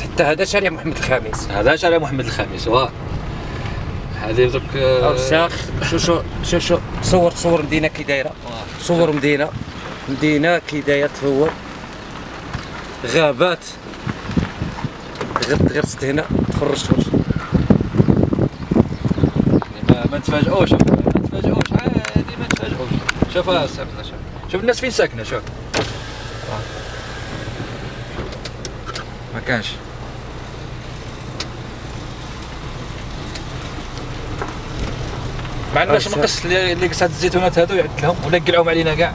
حتى هذا شارع محمد الخامس. هذا شارع محمد الخامس. واه هذه دوك اوساخ. شو صور مدينه كي دايره. صور مدينه كي دايره تصور. غابات غرست هنا تفرجت ما نتفاجئوش عادي ما نتفاجئوش. شوف ساكنه شوف الناس فين ساكنه. شوف ما كانش ما عندناش نقص اللي قصات الزيتونات هذو يعد لهم ولا يقلعوهم علينا كاع.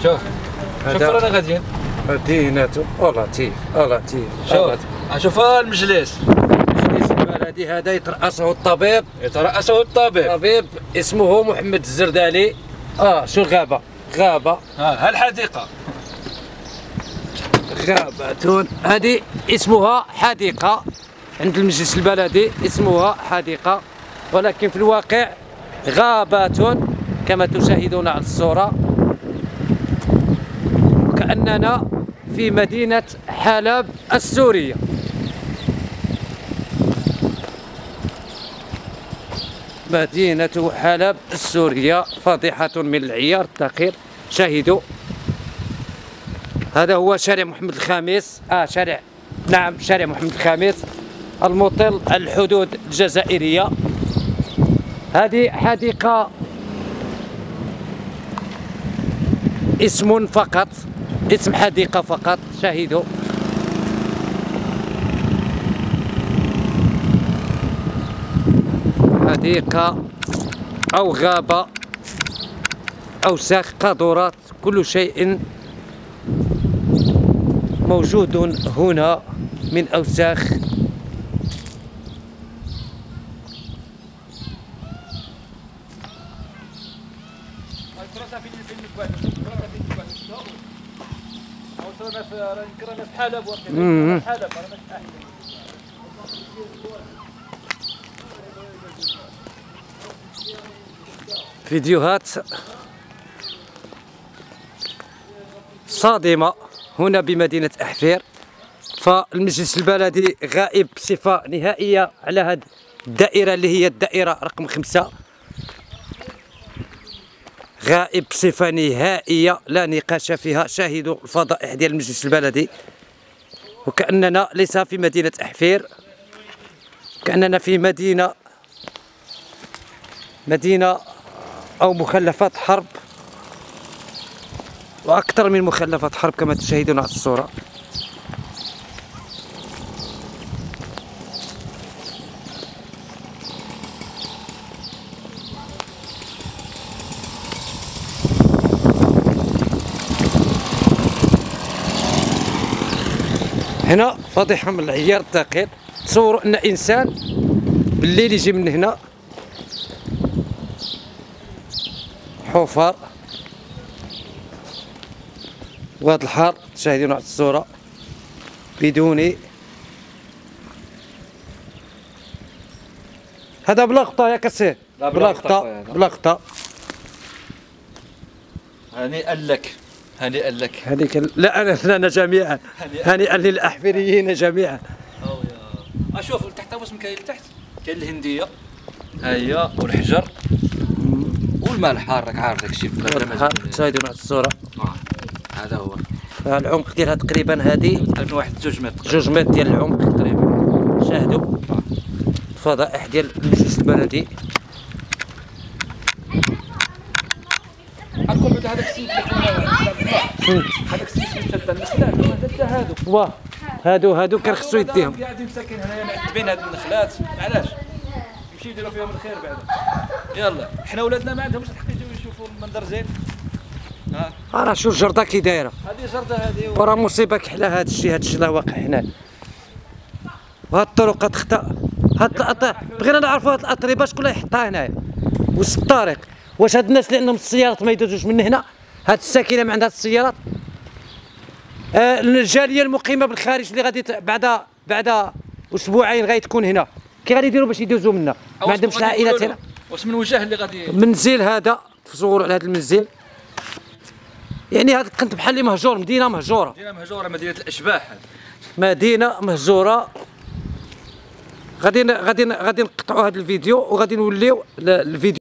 شوف رانا غاديين مدينة لطيف. شوف المجلس البلدي هذا يترأسه الطبيب. طبيب اسمه محمد الزردالي. شو الغابة؟ ها الحديقة. غابة هذه اسمها حديقة عند المجلس البلدي، اسمها حديقة، ولكن في الواقع غابات كما تشاهدون على الصورة. وكأننا في مدينة حلب السورية. مدينة حلب السورية فاضحة من العيار الثقيل. شاهدوا هذا هو شارع محمد الخامس. شارع محمد الخامس المطل على الحدود الجزائرية. هذه حديقة اسم فقط، اسم حديقة فقط. شاهدوا حديقة أو غابة، أوساخ، قاذورات، كل شيء موجود هنا من أوساخ. فيديوهات صادمة هنا بمدينة أحفير. فالمجلس البلدي غائب بصفة نهائية على هذه الدائرة اللي هي الدائرة رقم 5. غائب بصفة نهائية لا نقاش فيها. شاهدوا الفضائح ديال المجلس البلدي. وكأننا ليس في مدينة أحفير، كأننا في مدينة أو مخلفات حرب، وأكثر من مخلفات حرب كما تشاهدون على الصورة. هنا فضيحة من العيار الثقيل. تصوروا أن إنسان بالليل يجي من هنا حفر، وهذا الحار تشاهدون على الصورة بدون هذا بلا خطا يا كسير. بلا خطا. هنيئا لك. هذيك لنا جميعا. هنيئا للأحفريين جميعا. شوف تحت واش كاين لتحت؟ كاين الهندية ها هي والحجر والماء الحار. راك عارف داك الشيء. تشاهدون على الصورة. هذا هو العمق ديالها تقريبا هذه تقريبا واحد 2 متر. 2 متر ديال العمق تقريبا. شاهدوا الفضائح ديال المجلس البلدي. غنقول بعدا هذاك السيد هذاك السيد شاد النخلات. هادو كان خصو يديهم. قاعدين ساكنين هنايا معذبين هاد النخلات. علاش يمشيو يديروا فيهم الخير بعدا؟ يلا حنا ولادنا ما عندهمش الحق يجيو يشوفوا المنظر زين. راه شوف الجرده كي دايره. هذه جرده هذه. وراه مصيبه كحله هاد الشيء اللي واقع هنا. وهاد الطرق تخطا. بغينا نعرفوا هاد الاطربه شكون اللي يحطها هنايا وسط الطريق. واش هاد الناس اللي عندهم السيارات ما يدوزوش من هنا؟ هاد الساكنه ما عندها السيارات. الجاليه المقيمه بالخارج اللي غادي بعد اسبوعين غادي تكون هنا، كي غادي يديروا باش يدوزوا منا؟ ما عندهمش العائلات هنا. واش من وجه اللي غادي المنزل هذا تصوروا على هذا المنزل. يعني هذا كنت بحال اللي مهجور، مدينه مهجوره. مدينه مهجوره، مدينه الاشباح. مدينه مهجوره. غادي نقطعوا هذا الفيديو وغادي نوليو الفيديو